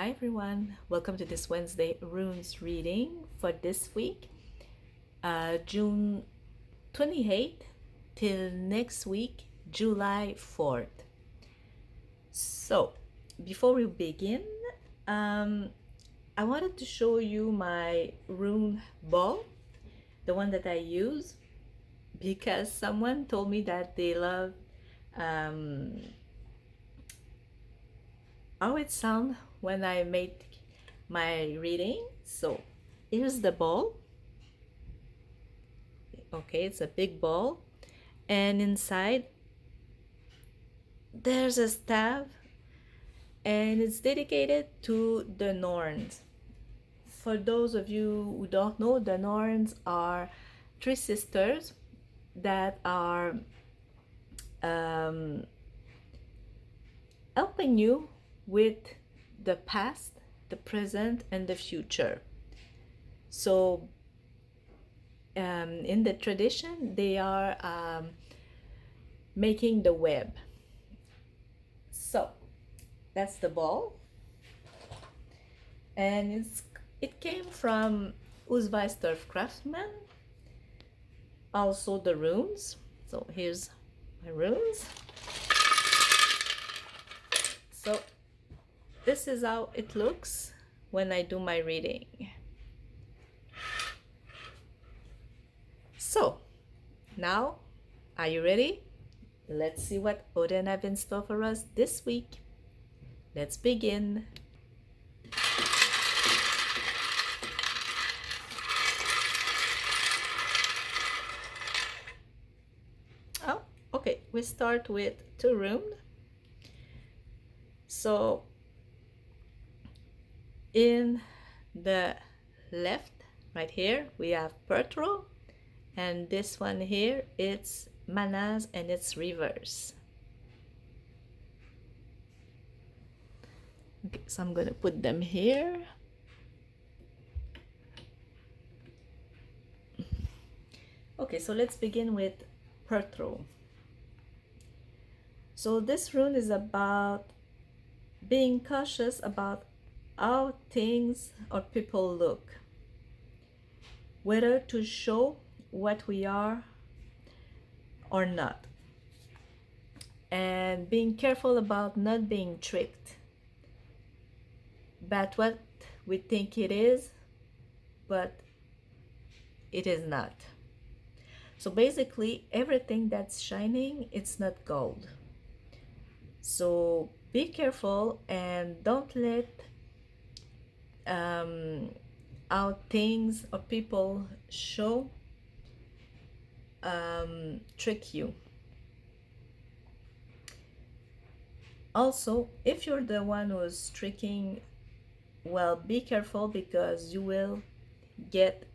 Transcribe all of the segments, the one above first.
Hi everyone, welcome to this Wednesday runes reading for this week, June 28th till next week, July 4th. So, before we begin, I wanted to show you my rune ball, the one that I use, because someone told me that they love how it sounds when I make my reading. So here's the ball. Okay, it's a big ball, and inside there's a staff, and it's dedicated to the Norns. For those of you who don't know, the Norns are three sisters that are helping you with the past, the present, and the future. So in the tradition, they are making the web. So that's the ball, and it came from Uzweistorf Craftsman. Also the runes. So here's my runes. So this is how it looks when I do my reading. So now, are you ready? Let's see what Odin have in store for us this week. Let's begin. Oh, okay, we start with two runes. So in the left, right here, we have Pertro, and this one here, it's Manas, and it's reverse. Okay, so I'm gonna put them here. Okay, so let's begin with Pertro. So this rune is about being cautious about how things or people look, whether to show what we are or not, and being careful about not being tricked by what we think it is, but it is not. So basically, everything that's shining, it's not gold. So be careful and don't let how things or people show trick you. Also, if you're the one who's tricking, well, be careful, because you will get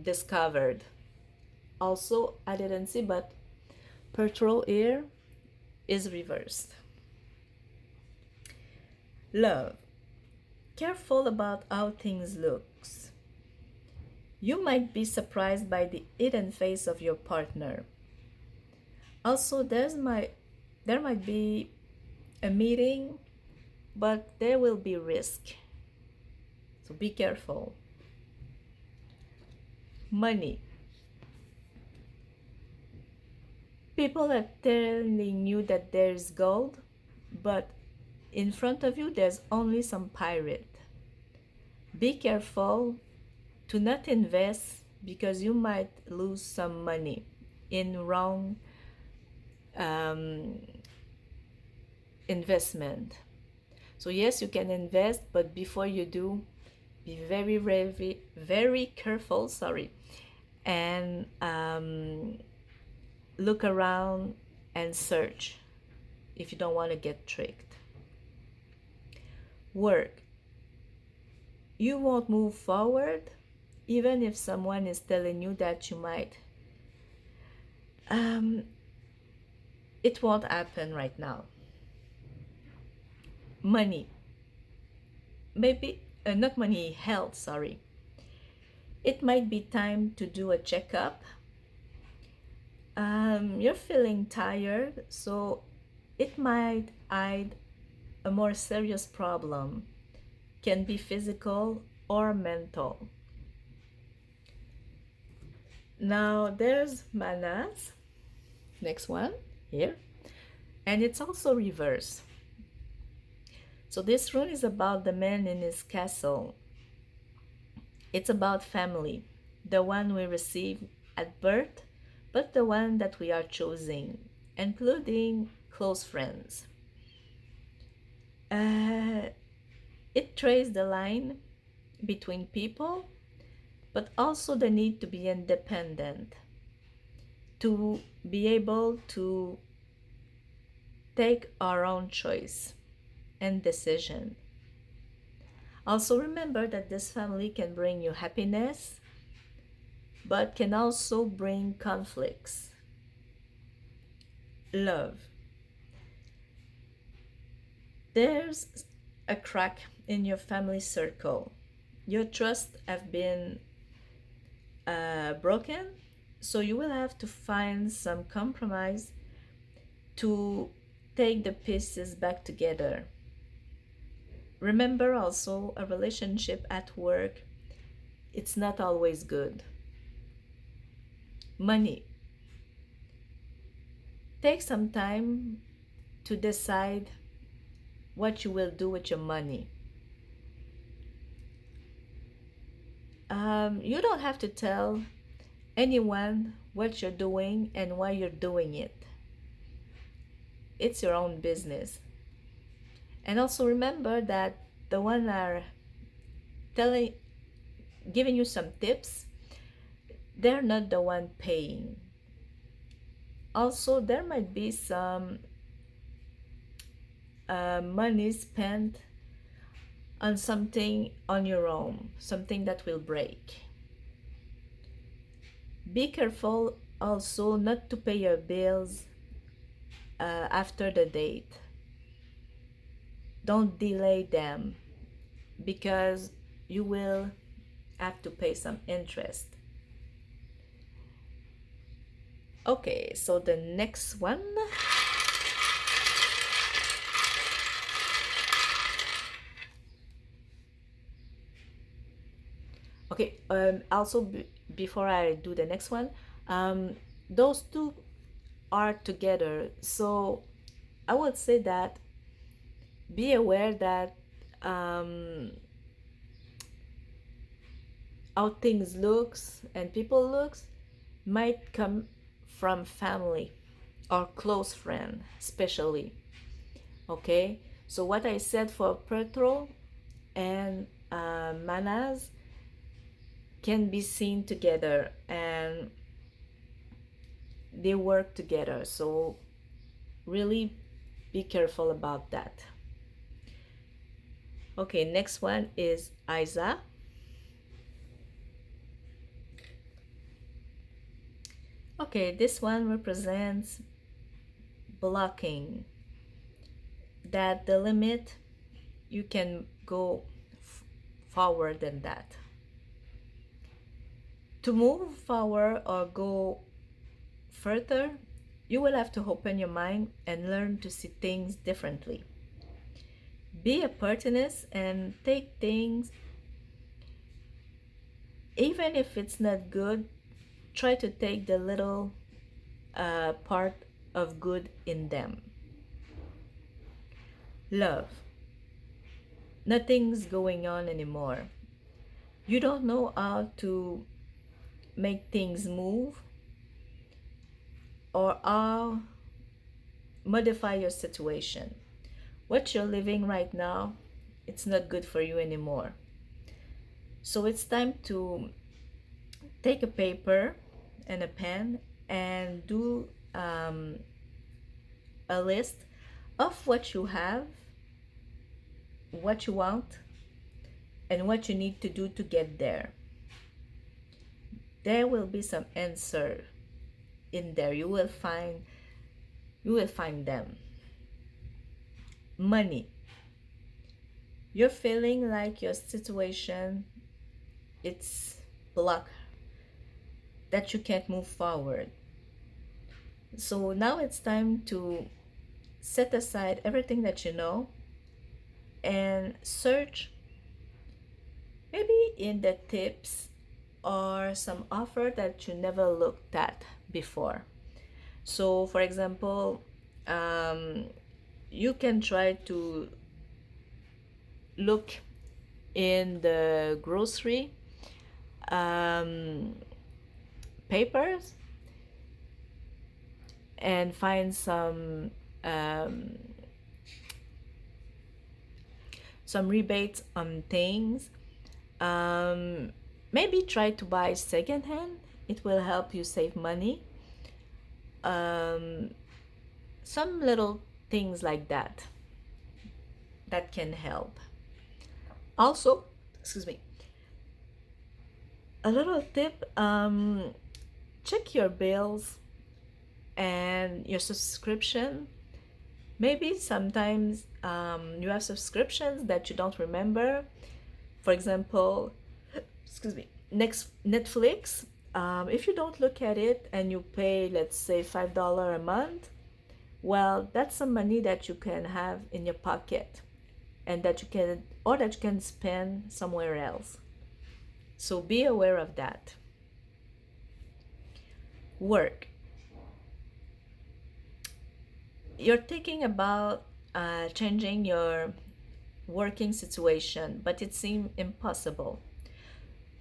discovered. Also, I didn't see, but Pertro here is reversed. Love. Careful about how things looks. You might be surprised by the hidden face of your partner. Also, there might be a meeting, but there will be risk. So be careful. Money. People are telling you that there's gold, but in front of you there's only some pirate. Be careful to not invest, because you might lose some money in wrong investment. So yes, you can invest, but before you do, be very careful, and look around and search if you don't want to get tricked. Work. You won't move forward even if someone is telling you that you might. It won't happen right now. Money. Maybe not money, health, It might be time to do a checkup. You're feeling tired, so it might hide a more serious problem, can be physical or mental. Now there's manas, next one here, and it's also reverse. So this rune is about the man in his castle. It's about family, the one we receive at birth, but the one that we are choosing, including close friends. Uh, it traces the line between people, but also the need to be independent, to be able to take our own choice and decision. Also remember that this family can bring you happiness, but can also bring conflicts. Love. There's a crack in your family circle. Your trust have been broken, so you will have to find some compromise to take the pieces back together. Remember also, a relationship at work, it's not always good. Money. Take some time to decide what you will do with your money. You don't have to tell anyone what you're doing and why you're doing it. It's your own business. And also remember that the one are telling, giving you some tips, they're not the one paying. Also, there might be some money spent on something on your own, something that will break. Be careful also not to pay your bills after the date. Don't delay them because you will have to pay some interest. Okay, so the next one. Okay, also before I do the next one, those two are together. So I would say that be aware that how things looks and people looks might come from family or close friend, especially. Okay, so what I said for petrol and manas can be seen together and they work together, so really be careful about that. Okay, next one is Isa. Okay, this one represents blocking, that the limit you can go forward than that. To move forward or go further, you will have to open your mind and learn to see things differently. Be opportunist and take things, even if it's not good, try to take the little part of good in them. Love. Nothing's going on anymore. You don't know how to make things move or how modify your situation. What you're living right now, it's not good for you anymore. So it's time to take a paper and a pen and do a list of what you have, what you want, and what you need to do to get there. There will be some answer in there. You will find them. Money. You're feeling like your situation, it's blocked, that you can't move forward. So now it's time to set aside everything that you know and search maybe in the tips or some offer that you never looked at before. So, for example, um, you can try to look in the grocery um, papers and find um, some rebates on things. Um, Maybe try to buy secondhand. It will help you save money. Um, some little things like that can help. Also, excuse me, a little tip, check your bills and your subscription. Maybe sometimes you have subscriptions that you don't remember. For example, excuse me, next Netflix. If you don't look at it and you pay, let's say, $5 a month, well, that's some money that you can have in your pocket and that you can spend somewhere else. So be aware of that. Work. You're thinking about changing your working situation, but it seems impossible.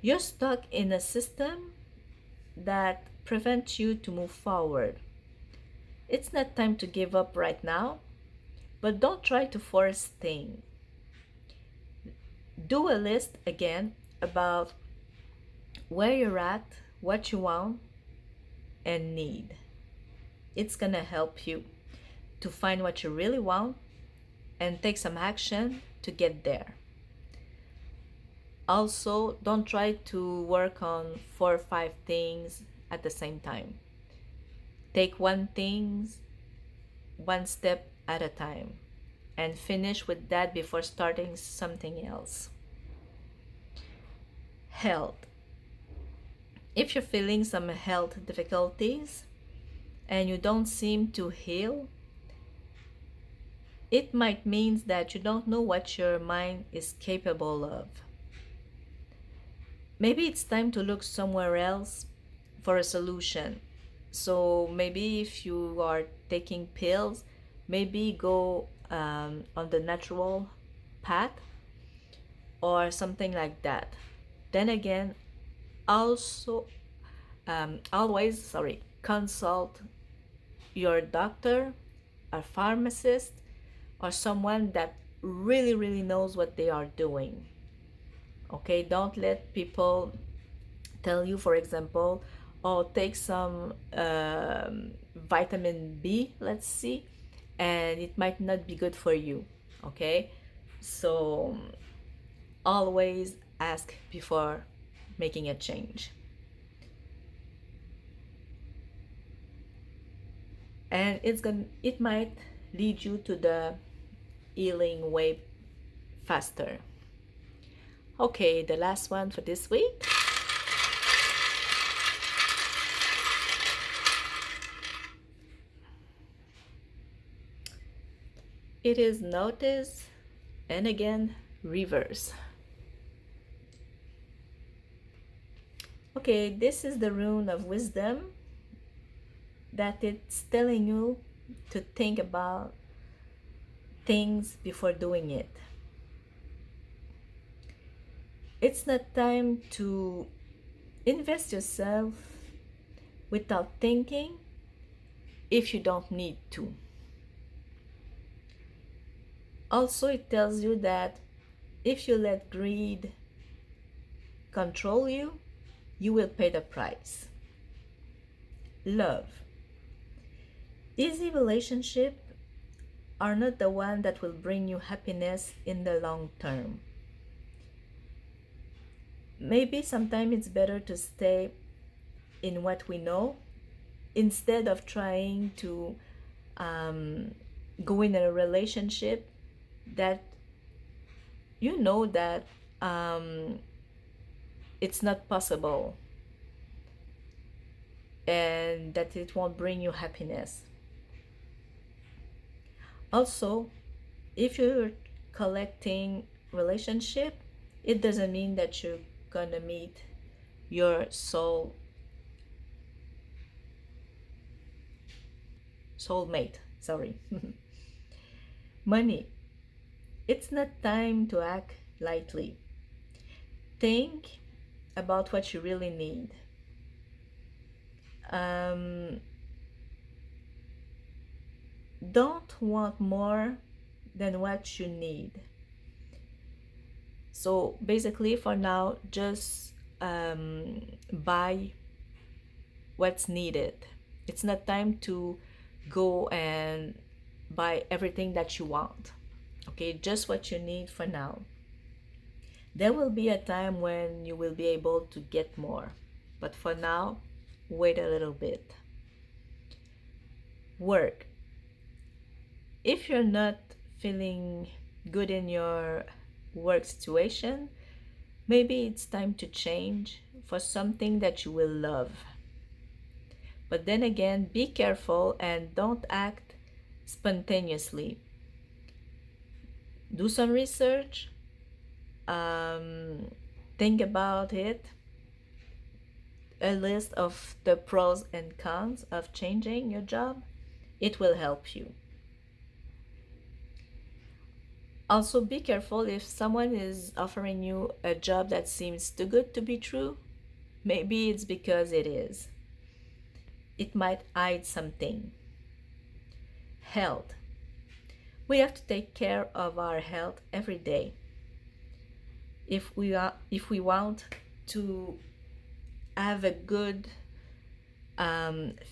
You're stuck in a system that prevents you to move forward. It's not time to give up right now, but don't try to force things. Do a list again about where you're at, what you want and need. It's gonna help you to find what you really want and take some action to get there. Also, don't try to work on 4 or 5 things at the same time. Take one step at a time and finish with that before starting something else. Health. If you're feeling some health difficulties and you don't seem to heal, it might mean that you don't know what your mind is capable of. Maybe it's time to look somewhere else for a solution. So maybe if you are taking pills, maybe go on the natural path or something like that. Then again, also always consult your doctor, a pharmacist, or someone that really knows what they are doing. Okay, don't let people tell you, for example, oh, take some vitamin B, let's see, and it might not be good for you. Okay, so always ask before making a change. And it might lead you to the healing way faster. Okay, the last one for this week. It is notice and again reverse. Okay, this is the rune of wisdom that it's telling you to think about things before doing it. It's not time to invest yourself without thinking if you don't need to. Also, it tells you that if you let greed control you, you will pay the price. Love. Easy relationships are not the one that will bring you happiness in the long term. Maybe sometimes it's better to stay in what we know instead of trying to go in a relationship that you know that it's not possible and that it won't bring you happiness. Also, if you're collecting relationship, it doesn't mean that you're gonna meet your soulmate. Sorry. Money. It's not time to act lightly. Think about what you really need. Um, don't want more than what you need. So basically, for now, just buy what's needed. It's not time to go and buy everything that you want. Okay, just what you need for now. There will be a time when you will be able to get more, but for now, wait a little bit. Work. If you're not feeling good in your work situation, maybe it's time to change for something that you will love. But then again, be careful and don't act spontaneously. Do some research, think about it, a list of the pros and cons of changing your job. It will help you. Also, be careful if someone is offering you a job that seems too good to be true. Maybe it's because it is. It might hide something. Health. We have to take care of our health every day. If we want to have a good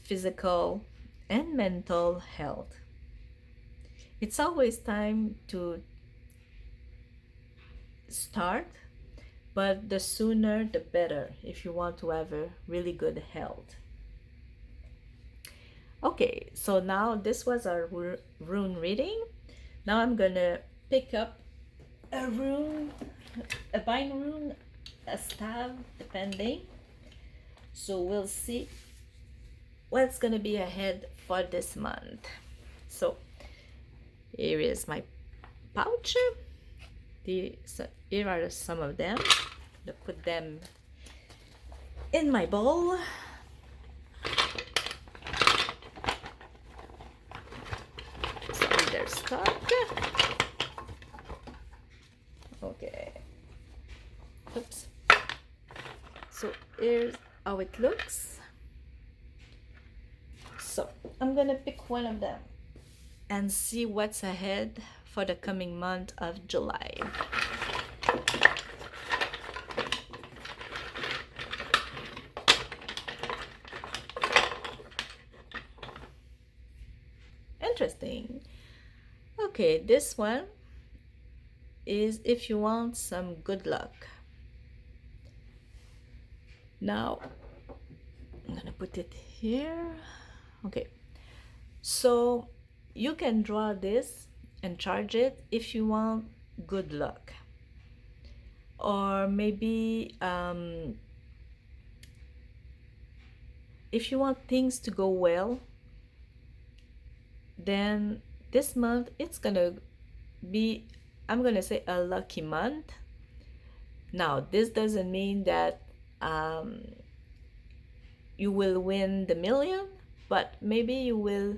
physical and mental health. It's always time to start, but the sooner the better if you want to have a really good health. Okay, so now this was our rune reading. Now I'm gonna pick up a rune, a Bindrune, a staff, depending. So we'll see what's gonna be ahead for this month. So here is my pouch. Here are some of them. To put them in my bowl. So they're stuck. Okay. Oops. So here's how it looks. So I'm gonna pick one of them and see what's ahead for the coming month of July. Interesting. Okay, this one is if you want some good luck. Now I'm gonna put it here. Okay, so you can draw this and charge it if you want good luck, or maybe if you want things to go well, then this month it's gonna be, I'm gonna say, a lucky month. Now this doesn't mean that you will win the million, but maybe you will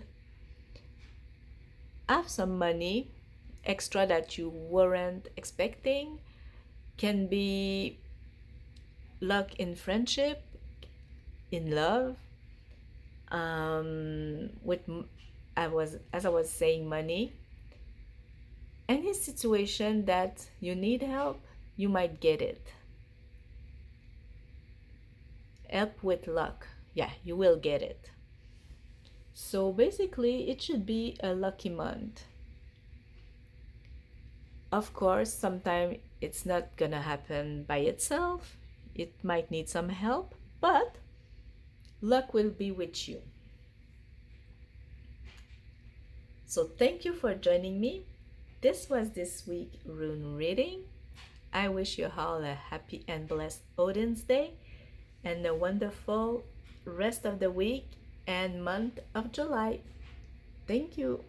have some money extra that you weren't expecting. Can be luck in friendship, in love, with as I was saying, money. Any situation that you need help, you might get it. Help with luck, yeah, you will get it. So basically it should be a lucky month. Of course, sometimes it's not gonna happen by itself. It might need some help, but luck will be with you. So thank you for joining me. This was this week rune reading. I wish you all a happy and blessed Odin's Day and a wonderful rest of the week and month of July. Thank you.